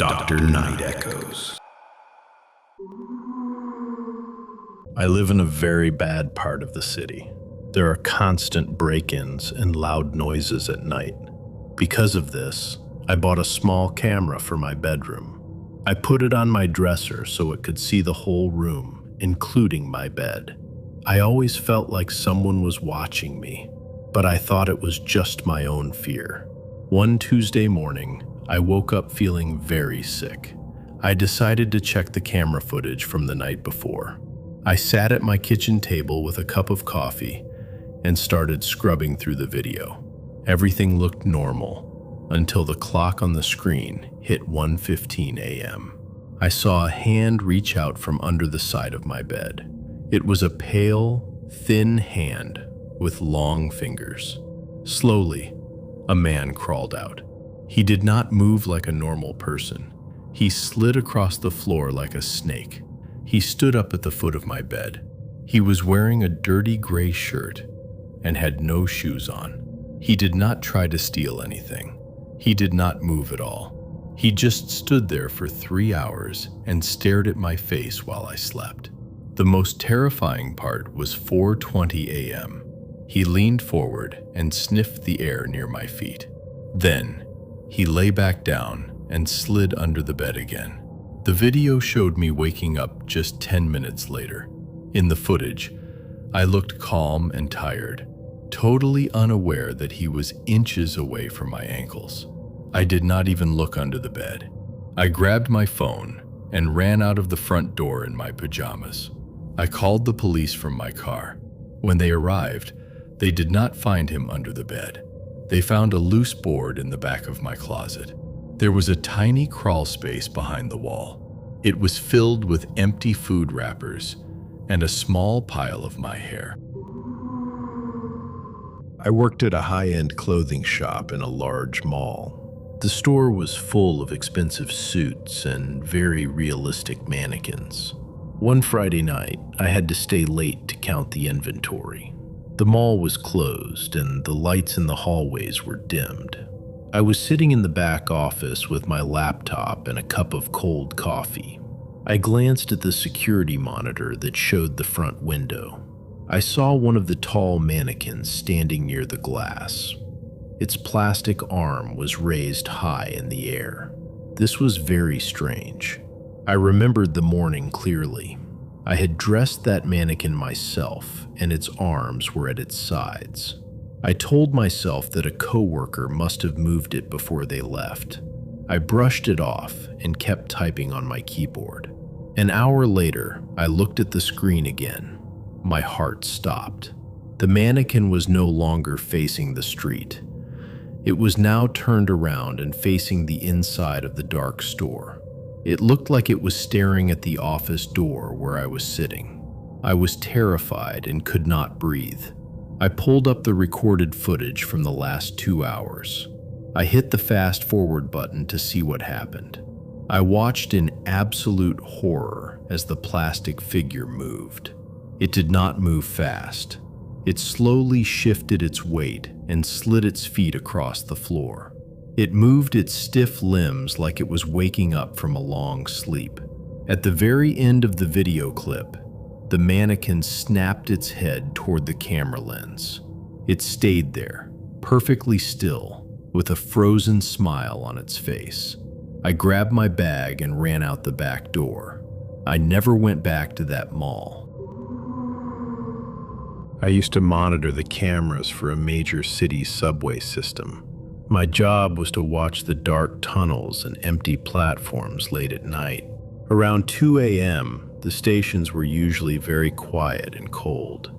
Dr. Night Echoes. I live in a very bad part of the city. There are constant break-ins and loud noises at night. Because of this, I bought a small camera for my bedroom. I put it on my dresser so it could see the whole room, including my bed. I always felt like someone was watching me, but I thought it was just my own fear. One Tuesday morning, I woke up feeling very sick. I decided to check the camera footage from the night before. I sat at my kitchen table with a cup of coffee and started scrubbing through the video. Everything looked normal until the clock on the screen hit 1:15 a.m. I saw a hand reach out from under the side of my bed. It was a pale, thin hand with long fingers. Slowly, a man crawled out. He did not move like a normal person. He slid across the floor like a snake. He stood up at the foot of my bed. He was wearing a dirty gray shirt and had no shoes on. He did not try to steal anything. He did not move at all. He just stood there for 3 hours and stared at my face while I slept. The most terrifying part was 4:20 a.m. He leaned forward and sniffed the air near my feet. Then, he lay back down and slid under the bed again. The video showed me waking up just 10 minutes later. In the footage, I looked calm and tired, totally unaware that he was inches away from my ankles. I did not even look under the bed. I grabbed my phone and ran out of the front door in my pajamas. I called the police from my car. When they arrived, they did not find him under the bed. They found a loose board in the back of my closet. There was a tiny crawl space behind the wall. It was filled with empty food wrappers and a small pile of my hair. I worked at a high-end clothing shop in a large mall. The store was full of expensive suits and very realistic mannequins. One Friday night, I had to stay late to count the inventory. The mall was closed and the lights in the hallways were dimmed. I was sitting in the back office with my laptop and a cup of cold coffee. I glanced at the security monitor that showed the front window. I saw one of the tall mannequins standing near the glass. Its plastic arm was raised high in the air. This was very strange. I remembered the morning clearly. I had dressed that mannequin myself, and its arms were at its sides. I told myself that a coworker must have moved it before they left. I brushed it off and kept typing on my keyboard. An hour later, I looked at the screen again. My heart stopped. The mannequin was no longer facing the street. It was now turned around and facing the inside of the dark store. It looked like it was staring at the office door where I was sitting. I was terrified and could not breathe. I pulled up the recorded footage from the last 2 hours. I hit the fast forward button to see what happened. I watched in absolute horror as the plastic figure moved. It did not move fast. It slowly shifted its weight and slid its feet across the floor. It moved its stiff limbs like it was waking up from a long sleep. At the very end of the video clip, the mannequin snapped its head toward the camera lens. It stayed there, perfectly still, with a frozen smile on its face. I grabbed my bag and ran out the back door. I never went back to that mall. I used to monitor the cameras for a major city subway system. My job was to watch the dark tunnels and empty platforms late at night. Around 2 a.m., the stations were usually very quiet and cold.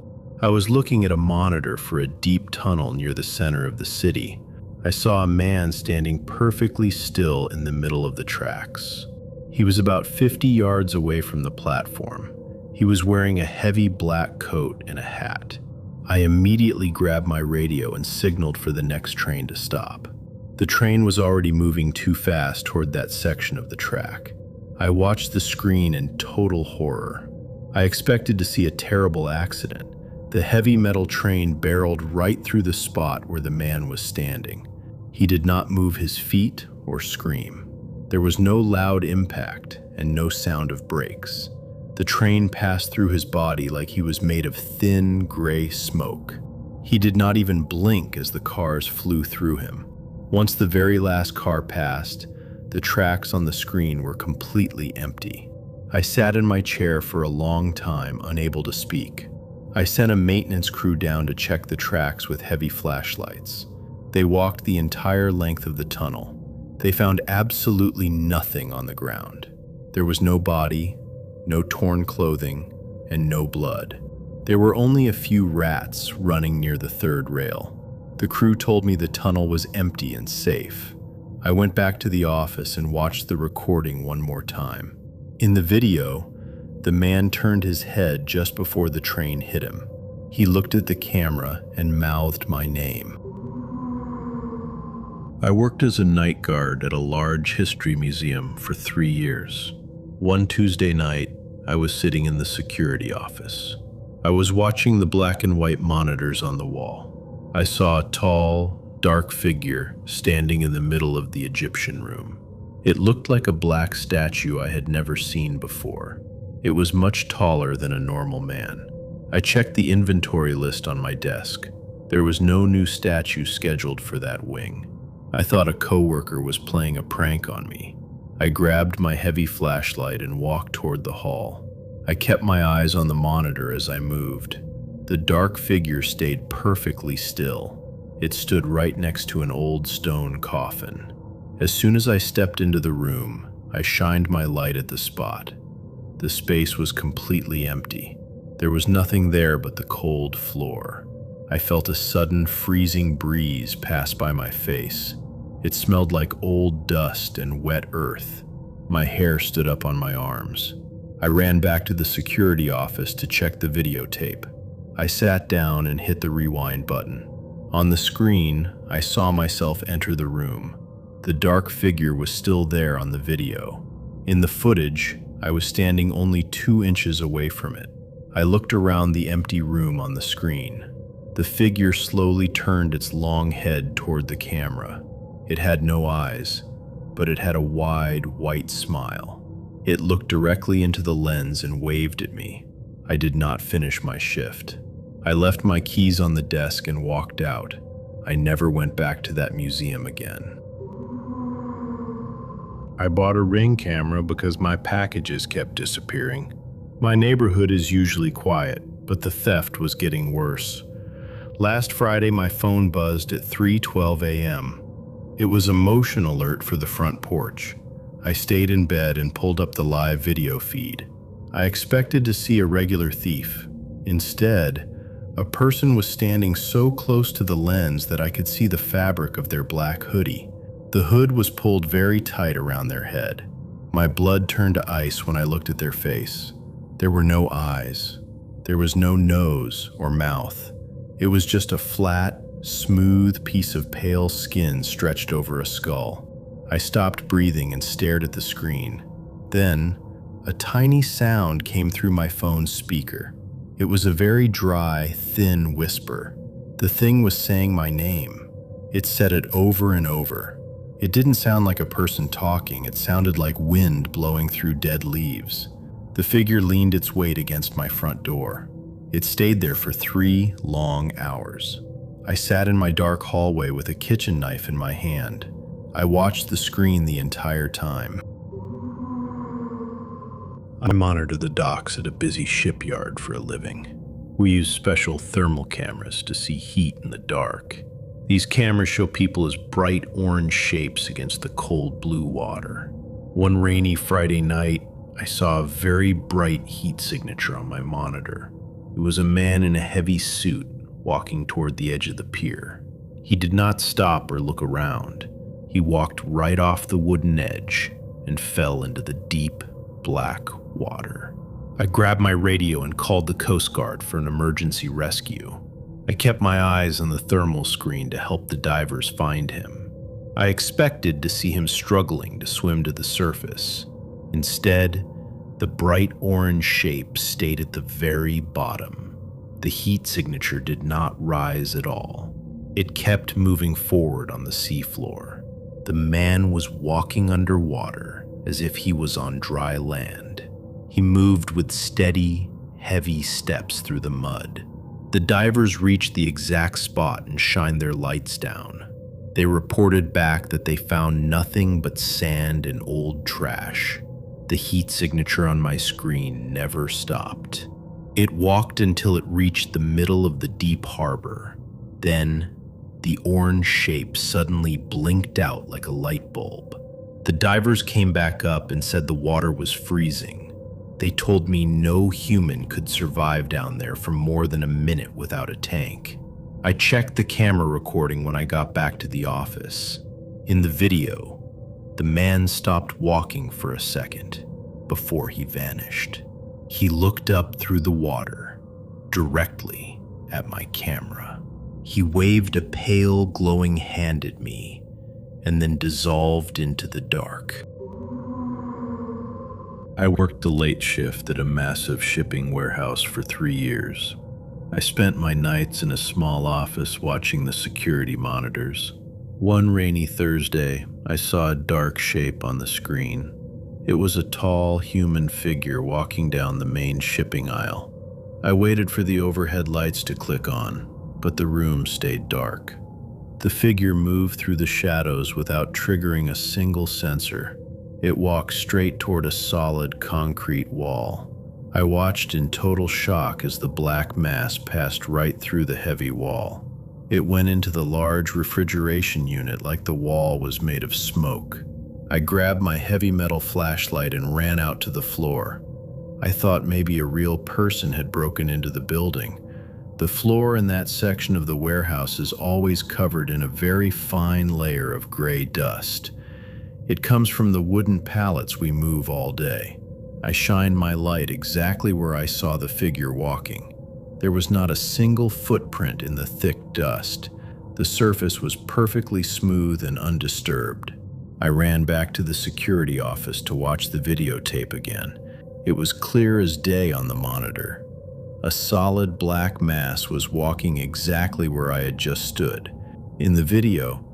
I was looking at a monitor for a deep tunnel near the center of the city. I saw a man standing perfectly still in the middle of the tracks. He was about 50 yards away from the platform. He was wearing a heavy black coat and a hat. I immediately grabbed my radio and signaled for the next train to stop. The train was already moving too fast toward that section of the track. I watched the screen in total horror. I expected to see a terrible accident. The heavy metal train barreled right through the spot where the man was standing. He did not move his feet or scream. There was no loud impact and no sound of brakes. The train passed through his body like he was made of thin, gray smoke. He did not even blink as the cars flew through him. Once the very last car passed, the tracks on the screen were completely empty. I sat in my chair for a long time, unable to speak. I sent a maintenance crew down to check the tracks with heavy flashlights. They walked the entire length of the tunnel. They found absolutely nothing on the ground. There was no body, no torn clothing, and no blood. There were only a few rats running near the third rail. The crew told me the tunnel was empty and safe. I went back to the office and watched the recording one more time. In the video, the man turned his head just before the train hit him. He looked at the camera and mouthed my name. I worked as a night guard at a large history museum for 3 years. One Tuesday night, I was sitting in the security office. I was watching the black and white monitors on the wall. I saw a tall, dark figure standing in the middle of the Egyptian room. It looked like a black statue I had never seen before. It was much taller than a normal man. I checked the inventory list on my desk. There was no new statue scheduled for that wing. I thought a coworker was playing a prank on me. I grabbed my heavy flashlight and walked toward the hall. I kept my eyes on the monitor as I moved. The dark figure stayed perfectly still. It stood right next to an old stone coffin. As soon as I stepped into the room, I shined my light at the spot. The space was completely empty. There was nothing there but the cold floor. I felt a sudden freezing breeze pass by my face. It smelled like old dust and wet earth. My hair stood up on my arms. I ran back to the security office to check the videotape. I sat down and hit the rewind button. On the screen, I saw myself enter the room. The dark figure was still there on the video. In the footage, I was standing only 2 inches away from it. I looked around the empty room on the screen. The figure slowly turned its long head toward the camera. It had no eyes, but it had a wide, white smile. It looked directly into the lens and waved at me. I did not finish my shift. I left my keys on the desk and walked out. I never went back to that museum again. I bought a Ring camera because my packages kept disappearing. My neighborhood is usually quiet, but the theft was getting worse. Last Friday, my phone buzzed at 3:12 a.m. It was a motion alert for the front porch. I stayed in bed and pulled up the live video feed. I expected to see a regular thief. Instead, a person was standing so close to the lens that I could see the fabric of their black hoodie. The hood was pulled very tight around their head. My blood turned to ice when I looked at their face. There were no eyes. There was no nose or mouth. It was just a flat, smooth piece of pale skin stretched over a skull. I stopped breathing and stared at the screen. Then, a tiny sound came through my phone's speaker. It was a very dry, thin whisper. The thing was saying my name. It said it over and over. It didn't sound like a person talking. It sounded like wind blowing through dead leaves. The figure leaned its weight against my front door. It stayed there for 3 long hours. I sat in my dark hallway with a kitchen knife in my hand. I watched the screen the entire time. I monitor the docks at a busy shipyard for a living. We use special thermal cameras to see heat in the dark. These cameras show people as bright orange shapes against the cold blue water. One rainy Friday night, I saw a very bright heat signature on my monitor. It was a man in a heavy suit walking toward the edge of the pier. He did not stop or look around. He walked right off the wooden edge and fell into the deep, black water. I grabbed my radio and called the Coast Guard for an emergency rescue. I kept my eyes on the thermal screen to help the divers find him. I expected to see him struggling to swim to the surface. Instead, the bright orange shape stayed at the very bottom. The heat signature did not rise at all. It kept moving forward on the seafloor. The man was walking underwater as if he was on dry land. He moved with steady, heavy steps through the mud. The divers reached the exact spot and shined their lights down. They reported back that they found nothing but sand and old trash. The heat signature on my screen never stopped. It walked until it reached the middle of the deep harbor. Then, the orange shape suddenly blinked out like a light bulb. The divers came back up and said the water was freezing. They told me no human could survive down there for more than a minute without a tank. I checked the camera recording when I got back to the office. In the video, the man stopped walking for a second before he vanished. He looked up through the water, directly at my camera. He waved a pale, glowing hand at me and then dissolved into the dark. I worked the late shift at a massive shipping warehouse for 3 years. I spent my nights in a small office watching the security monitors. One rainy Thursday, I saw a dark shape on the screen. It was a tall, human figure walking down the main shipping aisle. I waited for the overhead lights to click on, but the room stayed dark. The figure moved through the shadows without triggering a single sensor. It walked straight toward a solid concrete wall. I watched in total shock as the black mass passed right through the heavy wall. It went into the large refrigeration unit like the wall was made of smoke. I grabbed my heavy metal flashlight and ran out to the floor. I thought maybe a real person had broken into the building. The floor in that section of the warehouse is always covered in a very fine layer of gray dust. It comes from the wooden pallets we move all day. I shined my light exactly where I saw the figure walking. There was not a single footprint in the thick dust. The surface was perfectly smooth and undisturbed. I ran back to the security office to watch the videotape again. It was clear as day on the monitor. A solid black mass was walking exactly where I had just stood. In the video,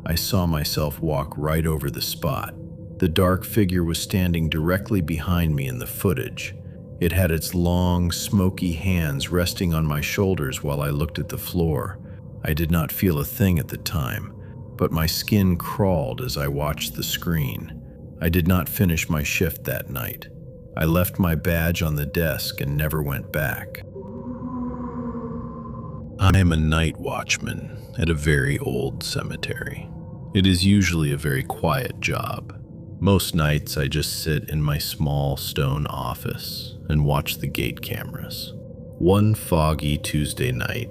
I saw myself walk right over the spot. The dark figure was standing directly behind me in the footage. It had its long, smoky hands resting on my shoulders while I looked at the floor. I did not feel a thing at the time, but my skin crawled as I watched the screen. I did not finish my shift that night. I left my badge on the desk and never went back. I am a night watchman at a very old cemetery. It is usually a very quiet job. Most nights I just sit in my small stone office and watch the gate cameras. One foggy Tuesday night,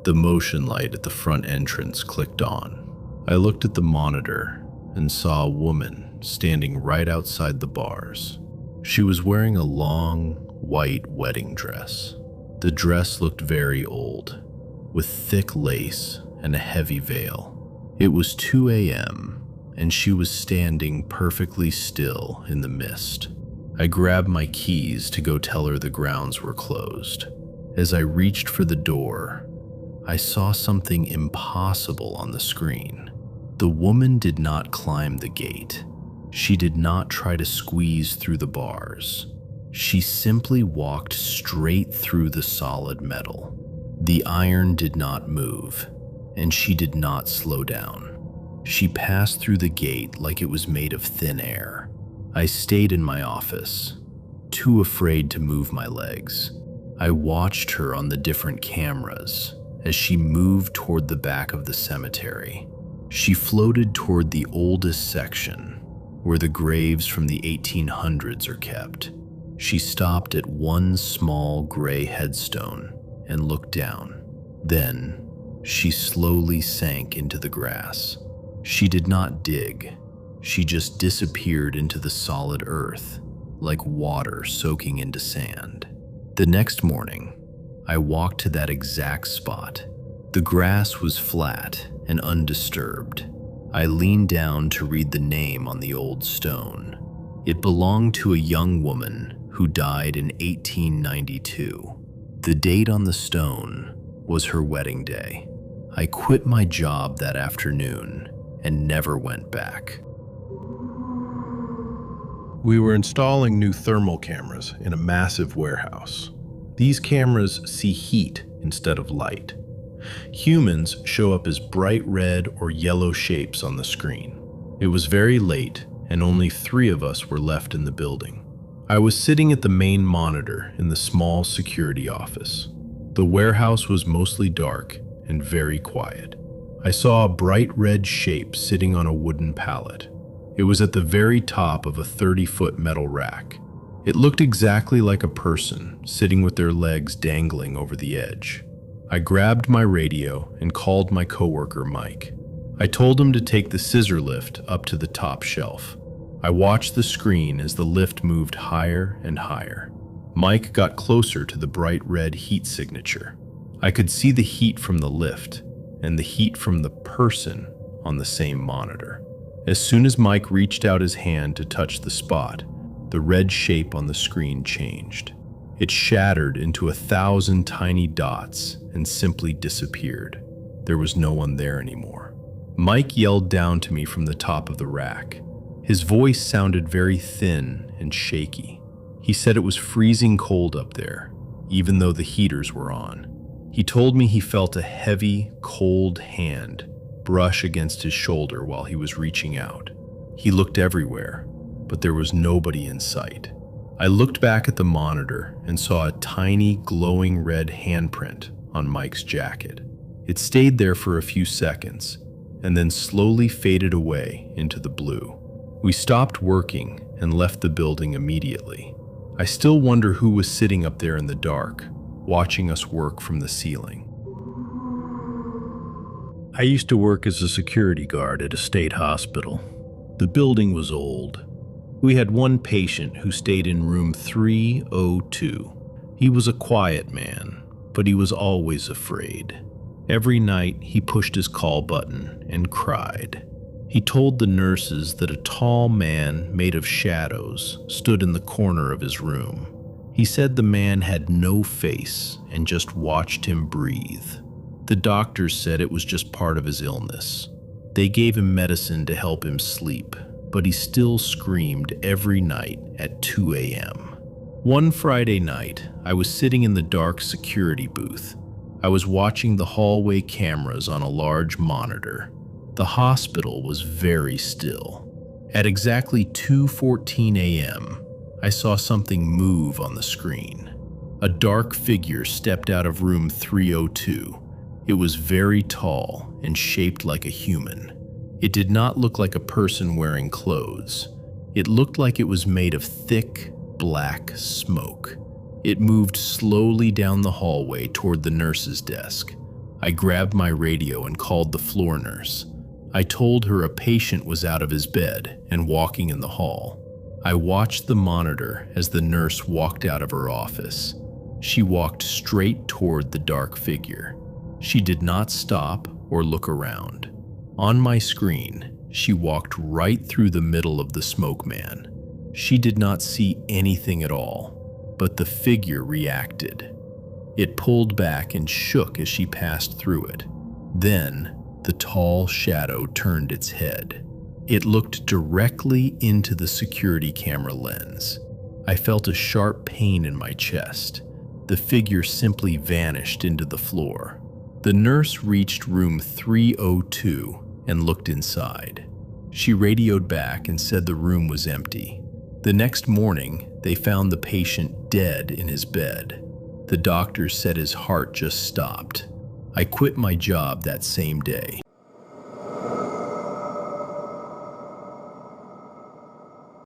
the motion light at the front entrance clicked on. I looked at the monitor and saw a woman standing right outside the bars. She was wearing a long, white wedding dress. The dress looked very old, with thick lace and a heavy veil. It was 2 a.m., and she was standing perfectly still in the mist. I grabbed my keys to go tell her the grounds were closed. As I reached for the door, I saw something impossible on the screen. The woman did not climb the gate. She did not try to squeeze through the bars. She simply walked straight through the solid metal. The iron did not move, and she did not slow down. She passed through the gate like it was made of thin air. I stayed in my office, too afraid to move my legs. I watched her on the different cameras as she moved toward the back of the cemetery. She floated toward the oldest section, where the graves from the 1800s are kept. She stopped at one small gray headstone and looked down. Then, she slowly sank into the grass. She did not dig. She just disappeared into the solid earth, like water soaking into sand. The next morning, I walked to that exact spot. The grass was flat and undisturbed. I leaned down to read the name on the old stone. It belonged to a young woman who died in 1892. The date on the stone was her wedding day. I quit my job that afternoon and never went back. We were installing new thermal cameras in a massive warehouse. These cameras see heat instead of light. Humans show up as bright red or yellow shapes on the screen. It was very late, and only 3 of us were left in the building. I was sitting at the main monitor in the small security office. The warehouse was mostly dark and very quiet. I saw a bright red shape sitting on a wooden pallet. It was at the very top of a 30-foot metal rack. It looked exactly like a person sitting with their legs dangling over the edge. I grabbed my radio and called my coworker Mike. I told him to take the scissor lift up to the top shelf. I watched the screen as the lift moved higher and higher. Mike got closer to the bright red heat signature. I could see the heat from the lift and the heat from the person on the same monitor. As soon as Mike reached out his hand to touch the spot, the red shape on the screen changed. It shattered into 1,000 tiny dots and simply disappeared. There was no one there anymore. Mike yelled down to me from the top of the rack. His voice sounded very thin and shaky. He said it was freezing cold up there, even though the heaters were on. He told me he felt a heavy, cold hand brush against his shoulder while he was reaching out. He looked everywhere, but there was nobody in sight. I looked back at the monitor and saw a tiny, glowing red handprint on Mike's jacket. It stayed there for a few seconds and then slowly faded away into the blue. We stopped working and left the building immediately. I still wonder who was sitting up there in the dark, watching us work from the ceiling. I used to work as a security guard at a state hospital. The building was old. We had one patient who stayed in room 302. He was a quiet man, but he was always afraid. Every night, he pushed his call button and cried. He told the nurses that a tall man made of shadows stood in the corner of his room. He said the man had no face and just watched him breathe. The doctors said it was just part of his illness. They gave him medicine to help him sleep, but he still screamed every night at 2 a.m. One Friday night, I was sitting in the dark security booth. I was watching the hallway cameras on a large monitor. The hospital was very still. At exactly 2:14 a.m., I saw something move on the screen. A dark figure stepped out of room 302. It was very tall and shaped like a human. It did not look like a person wearing clothes. It looked like it was made of thick, black smoke. It moved slowly down the hallway toward the nurse's desk. I grabbed my radio and called the floor nurse. I told her a patient was out of his bed and walking in the hall. I watched the monitor as the nurse walked out of her office. She walked straight toward the dark figure. She did not stop or look around. On my screen, she walked right through the middle of the smoke man. She did not see anything at all, but the figure reacted. It pulled back and shook as she passed through it. Then, the tall shadow turned its head. It looked directly into the security camera lens. I felt a sharp pain in my chest. The figure simply vanished into the floor. The nurse reached room 302 and looked inside. She radioed back and said the room was empty. The next morning, they found the patient dead in his bed. The doctor said his heart just stopped. I quit my job that same day.